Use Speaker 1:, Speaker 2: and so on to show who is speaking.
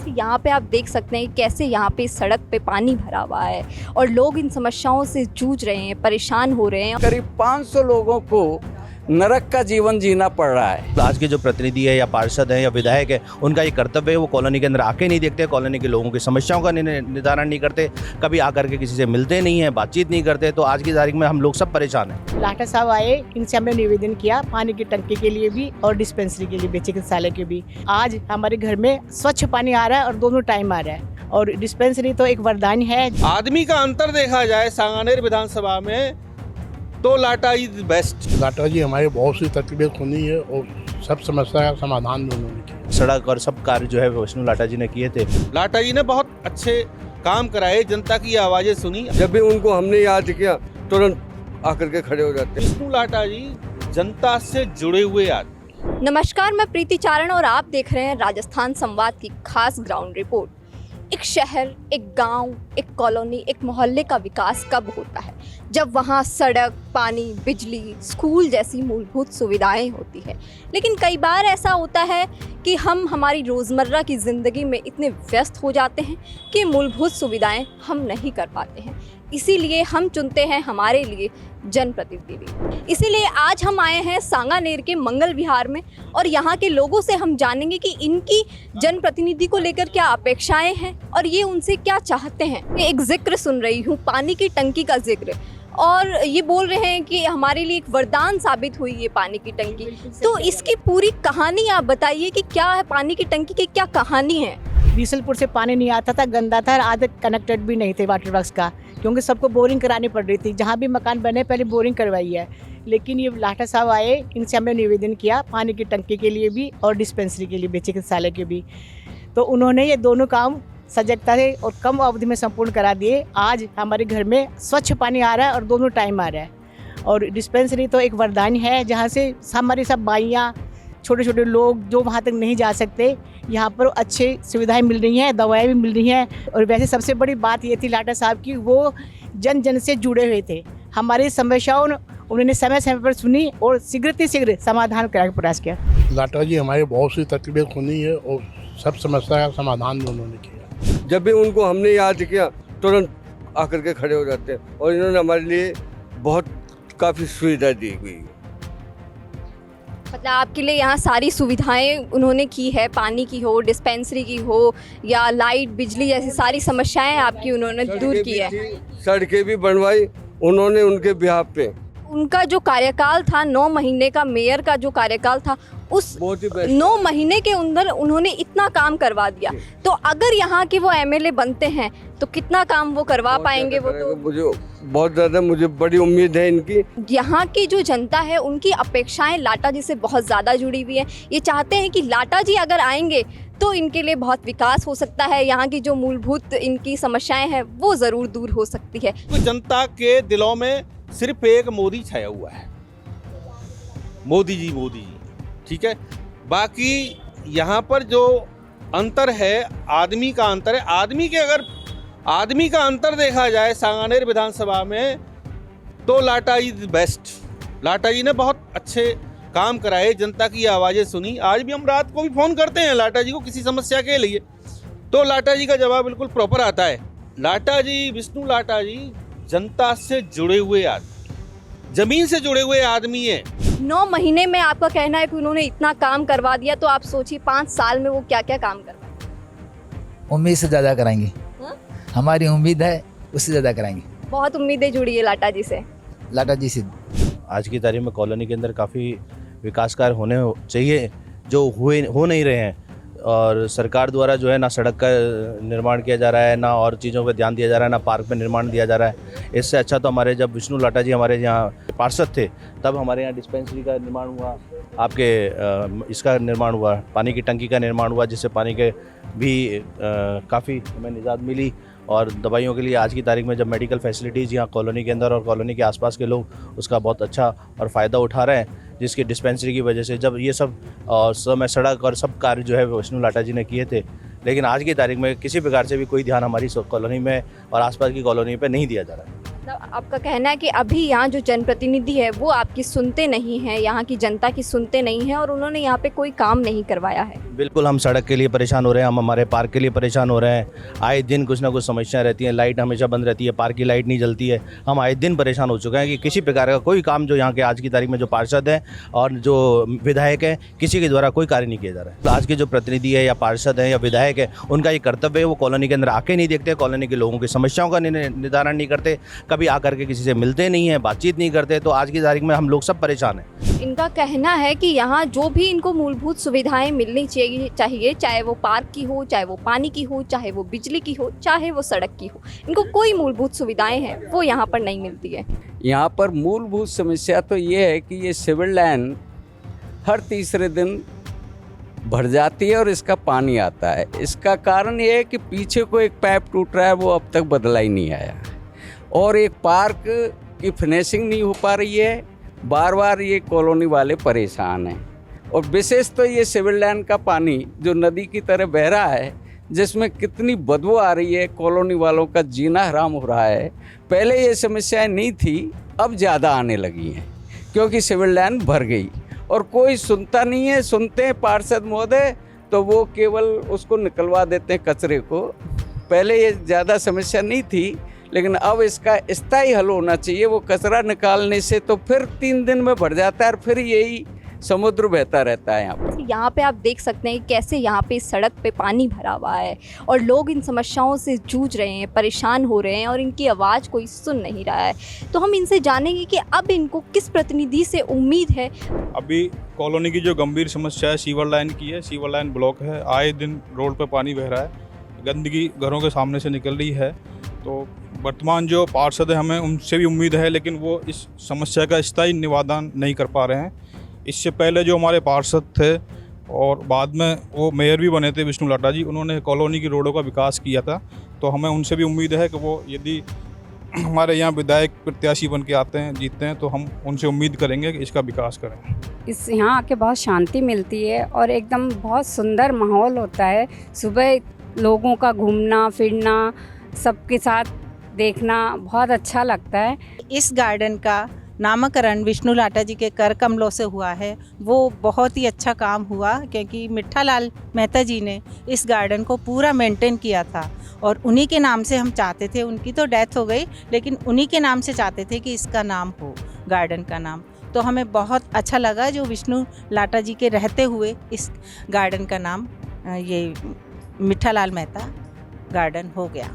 Speaker 1: यहाँ पे आप देख सकते हैं कैसे यहाँ पे सड़क पे पानी भरा हुआ है और लोग इन समस्याओं से जूझ रहे हैं, परेशान हो रहे हैं।
Speaker 2: करीब 500 लोगों को नरक का जीवन जीना पड़ रहा है।
Speaker 3: आज के जो प्रतिनिधि है या पार्षद हैं या विधायक है, उनका ये कर्तव्य है वो कॉलोनी के अंदर आके नहीं देखते, कॉलोनी के लोगों की समस्याओं का निदान नहीं करते, कभी आकर के किसी से मिलते नहीं है, बातचीत नहीं करते। तो आज की तारीख में हम लोग सब परेशान हैं।
Speaker 4: लाठा साहब आए, इनसे हमने निवेदन किया पानी की टंकी के लिए भी और डिस्पेंसरी के लिए भी, चिकित्सालय के भी। आज हमारे घर में स्वच्छ पानी आ रहा है और दोनों टाइम आ रहा है और डिस्पेंसरी तो एक वरदान है।
Speaker 5: आदमी का अंतर देखा जाए सांगानेर विधानसभा में तो लाटा इज बेस्ट।
Speaker 6: लाटा जी हमारी बहुत सी तकलीफ सुनी है और सब समस्या का समाधान भी उन्होंने किया।
Speaker 3: सड़क और सब कार्य जो है विष्णु लाटा जी ने किए थे।
Speaker 5: लाटा जी ने बहुत अच्छे काम कराए, जनता की आवाजें सुनी।
Speaker 7: जब भी उनको हमने याद किया तुरंत आकर के खड़े हो जाते हैं।
Speaker 5: विष्णु लाटा जी जनता से जुड़े हुए आदमी।
Speaker 1: नमस्कार, मैं प्रीति चारण और आप देख रहे हैं राजस्थान संवाद की खास ग्राउंड रिपोर्ट। एक शहर, एक गांव, एक कॉलोनी, एक मोहल्ले का विकास कब होता है? जब वहाँ सड़क, पानी, बिजली, स्कूल जैसी मूलभूत सुविधाएं होती है। लेकिन कई बार ऐसा होता है कि हम हमारी रोज़मर्रा की ज़िंदगी में इतने व्यस्त हो जाते हैं कि मूलभूत सुविधाएं हम नहीं कर पाते हैं। इसीलिए हम चुनते हैं हमारे लिए जनप्रतिनिधि। इसीलिए आज हम आए हैं सांगानेर के मंगल विहार में और यहाँ के लोगों से हम जानेंगे कि इनकी जनप्रतिनिधि को लेकर क्या अपेक्षाएं हैं और ये उनसे क्या चाहते हैं। मैं एक जिक्र सुन रही हूँ, पानी की टंकी का जिक्र, और ये बोल रहे हैं कि हमारे लिए एक वरदान साबित हुई ये पानी की टंकी। तो इसकी पूरी कहानी आप बताइए कि क्या है पानी की टंकी की, क्या कहानी है?
Speaker 4: बीसलपुर से पानी नहीं आता था, गंदा था, आधे कनेक्टेड भी नहीं थे वाटर वर्क्स का, क्योंकि सबको बोरिंग करानी पड़ रही थी। जहाँ भी मकान बने पहले बोरिंग करवाई है। लेकिन ये लाठा साहब आए, इनसे हमने निवेदन किया पानी की टंकी के लिए भी और डिस्पेंसरी के लिए भी, चिकित्सालय के भी। तो उन्होंने ये दोनों काम सजगता से और कम अवधि में संपूर्ण करा दिए। आज हमारे घर में स्वच्छ पानी आ रहा है और दोनों टाइम आ रहा है और डिस्पेंसरी तो एक वरदान है, जहाँ से हमारी सब माइयाँ, छोटे छोटे लोग जो वहाँ तक नहीं जा सकते, यहाँ पर अच्छी सुविधाएं मिल रही हैं, दवाएं भी मिल रही हैं। और वैसे सबसे बड़ी बात ये थी लाठा साहब की, वो जन जन से जुड़े हुए थे। हमारी समस्याओं उन्होंने समय समय पर सुनी और शीघ्र समाधान कराने का प्रयास किया।
Speaker 6: लाटा जी हमारी बहुत सी तकलीफ सुनी है और सब समस्या का समाधान भी उन्होंने किया।
Speaker 7: जब भी उनको हमने याद किया तुरंत आकर के खड़े हो जाते हैं और इन्होंने हमारे लिए बहुत काफ़ी सुविधा दी हुई।
Speaker 1: मतलब आपके लिए यहाँ सारी सुविधाएं उन्होंने की है, पानी की हो, डिस्पेंसरी की हो या लाइट, बिजली जैसी सारी समस्याएं आपकी उन्होंने दूर की है।
Speaker 7: सड़कें भी बनवाई उन्होंने उनके बिहाफ पे।
Speaker 1: उनका जो कार्यकाल था 9 महीने का, मेयर का जो कार्यकाल था, उस 9 महीने के अंदर उन्होंने इतना काम करवा दिया। तो अगर यहाँ के वो एमएलए बनते हैं तो कितना काम वो करवा पाएंगे? वो तो
Speaker 7: मुझे बहुत ज़्यादा, मुझे बड़ी उम्मीद है इनकी।
Speaker 1: यहाँ की जो जनता है उनकी अपेक्षाएं लाटा जी से बहुत ज़्यादा जुड़ी हुई है। ये चाहते हैं कि लाटा जी अगर आएंगे तो इनके लिए बहुत विकास हो सकता है, यहाँ की जो मूलभूत इनकी समस्याएं हैं वो ज़रूर दूर हो सकती है।
Speaker 5: तो जनता के दिलों में सिर्फ एक मोदी छाया हुआ है, मोदी जी, ठीक है। बाकी यहाँ पर जो अंतर है, आदमी का अंतर है। आदमी का अंतर देखा जाए सांगानेर विधानसभा में तो लाटा इज बेस्ट। लाटा जी ने बहुत अच्छे काम कराए, जनता की आवाजें सुनी। आज भी हम रात को भी फोन करते हैं लाटा जी को किसी समस्या के लिए, तो लाटा जी का जवाब बिल्कुल प्रॉपर आता है। लाटा जी, विष्णु लाटा जी जनता से जुड़े हुए आदमी, जमीन से जुड़े हुए आदमी है।
Speaker 1: 9 महीने में आपका कहना है कि उन्होंने इतना काम करवा दिया, तो आप सोचिए 5 साल में वो क्या क्या काम करवाए।
Speaker 8: उम्मीद से ज़्यादा कराएंगे। हमारी उम्मीद है उससे ज़्यादा कराएंगे। बहुत
Speaker 1: उम्मीदें जुड़ी है लाटा जी से।
Speaker 3: आज की तारीख में कॉलोनी के अंदर काफ़ी विकास कार्य होने चाहिए जो हो नहीं रहे हैं, और सरकार द्वारा जो है ना सड़क का निर्माण किया जा रहा है, ना और चीज़ों पर ध्यान दिया जा रहा है, ना पार्क में निर्माण दिया जा रहा है। इससे अच्छा तो हमारे जब विष्णु लाटा जी हमारे यहाँ पार्षद थे तब हमारे यहाँ डिस्पेंसरी का निर्माण हुआ, आपके इसका निर्माण हुआ, पानी की टंकी का निर्माण हुआ, जिससे पानी के भी काफ़ी हमें निजात मिली। और दवाइयों के लिए आज की तारीख में जब मेडिकल फैसिलिटीज़ यहाँ कॉलोनी के अंदर और कॉलोनी के आसपास के लोग उसका बहुत अच्छा और फ़ायदा उठा रहे हैं, जिसकी डिस्पेंसरी की वजह से जब ये सब और समय सड़क और सब कार्य जो है विष्णु लाटा जी ने किए थे। लेकिन आज की तारीख में किसी प्रकार से भी कोई ध्यान हमारी कॉलोनी में और आसपास की कॉलोनी पे नहीं दिया जा रहा है।
Speaker 1: मतलब आपका कहना है कि अभी यहाँ जो जनप्रतिनिधि है वो आपकी सुनते नहीं हैं, यहाँ की जनता की सुनते नहीं हैं और उन्होंने यहाँ पे कोई काम नहीं करवाया है।
Speaker 3: बिल्कुल, हम सड़क के लिए परेशान हो रहे हैं, हम हमारे पार्क के लिए परेशान हो रहे हैं। आए दिन कुछ ना कुछ समस्याएं रहती हैं, लाइट हमेशा बंद रहती है, पार्क की लाइट नहीं जलती है। हम आए दिन परेशान हो चुके हैं कि किसी प्रकार का कोई काम जो यहाँ के आज की तारीख में जो पार्षद हैं और जो विधायक हैं, किसी के द्वारा कोई कार्य नहीं किया जा रहा है। तो आज के जो प्रतिनिधि है या पार्षद हैं या विधायक है, उनका ये कर्तव्य है, वो कॉलोनी के अंदर आके नहीं देखते, कॉलोनी के लोगों की समस्याओं का निदान नहीं करते, कभी आकर के किसी से मिलते नहीं हैं, बातचीत नहीं करते। तो आज की तारीख में हम लोग सब परेशान हैं।
Speaker 1: इनका कहना है कि यहाँ जो भी इनको मूलभूत सुविधाएं मिलनी चाहिए, चाहे वो पार्क की हो, चाहे वो पानी की हो, चाहे वो बिजली की हो, चाहे वो सड़क की हो, इनको कोई मूलभूत सुविधाएं हैं वो यहाँ पर नहीं मिलती है।
Speaker 2: यहाँ पर मूलभूत समस्या तो ये है कि ये सिविल लाइन हर तीसरे दिन भर जाती है और इसका पानी आता है। इसका कारण ये है कि पीछे को एक पाइप टूट रहा है, वो अब तक बदला ही नहीं आया, और एक पार्क की फिनिशिंग नहीं हो पा रही है। बार बार ये कॉलोनी वाले परेशान हैं, और विशेष तो ये सिविल लाइन का पानी जो नदी की तरह बह रहा है, जिसमें कितनी बदबू आ रही है, कॉलोनी वालों का जीना हराम हो रहा है। पहले ये समस्याएं नहीं थी, अब ज़्यादा आने लगी हैं क्योंकि सिविल लाइन भर गई और कोई सुनता नहीं है। सुनते हैं पार्षद महोदय तो वो केवल उसको निकलवा देते हैं कचरे को। पहले ये ज़्यादा समस्या नहीं थी, लेकिन अब इसका स्थायी हल होना चाहिए। वो कचरा निकालने से तो फिर 3 दिन में भर जाता है और फिर यही समुद्र बहता रहता है।
Speaker 1: यहाँ पे आप देख सकते हैं कैसे यहाँ पे सड़क पे पानी भरा हुआ है और लोग इन समस्याओं से जूझ रहे हैं, परेशान हो रहे हैं और इनकी आवाज़ कोई सुन नहीं रहा है। तो हम इनसे जानेंगे कि अब इनको किस प्रतिनिधि से उम्मीद है।
Speaker 9: अभी कॉलोनी की जो गंभीर समस्या है सीवर लाइन की है। सीवर लाइन ब्लॉक है, आए दिन रोड पर पानी बह रहा है, गंदगी घरों के सामने से निकल रही है। तो वर्तमान जो पार्षद है, हमें उनसे भी उम्मीद है, लेकिन वो इस समस्या का स्थायी निवारण नहीं कर पा रहे हैं। इससे पहले जो हमारे पार्षद थे और बाद में वो मेयर भी बने थे, विष्णु लाटा जी, उन्होंने कॉलोनी की रोडों का विकास किया था। तो हमें उनसे भी उम्मीद है कि वो यदि हमारे यहाँ विधायक प्रत्याशी बन के आते हैं, जीतते हैं, तो हम उनसे उम्मीद करेंगे कि इसका विकास करें।
Speaker 10: इस यहाँ आके बहुत शांति मिलती है और एकदम बहुत सुंदर माहौल होता है। सुबह लोगों का घूमना फिरना, सबके साथ देखना बहुत अच्छा लगता है।
Speaker 11: इस गार्डन का नामकरण विष्णु लाटा जी के कर कमलों से हुआ है, वो बहुत ही अच्छा काम हुआ क्योंकि मिट्ठालाल मेहता जी ने इस गार्डन को पूरा मेंटेन किया था और उन्हीं के नाम से हम चाहते थे। उनकी तो डेथ हो गई, लेकिन उन्हीं के नाम से चाहते थे कि इसका नाम हो, गार्डन का नाम। तो हमें बहुत अच्छा लगा जो विष्णु लाटा जी के रहते हुए इस गार्डन का नाम ये मिट्ठालाल मेहता गार्डन हो गया।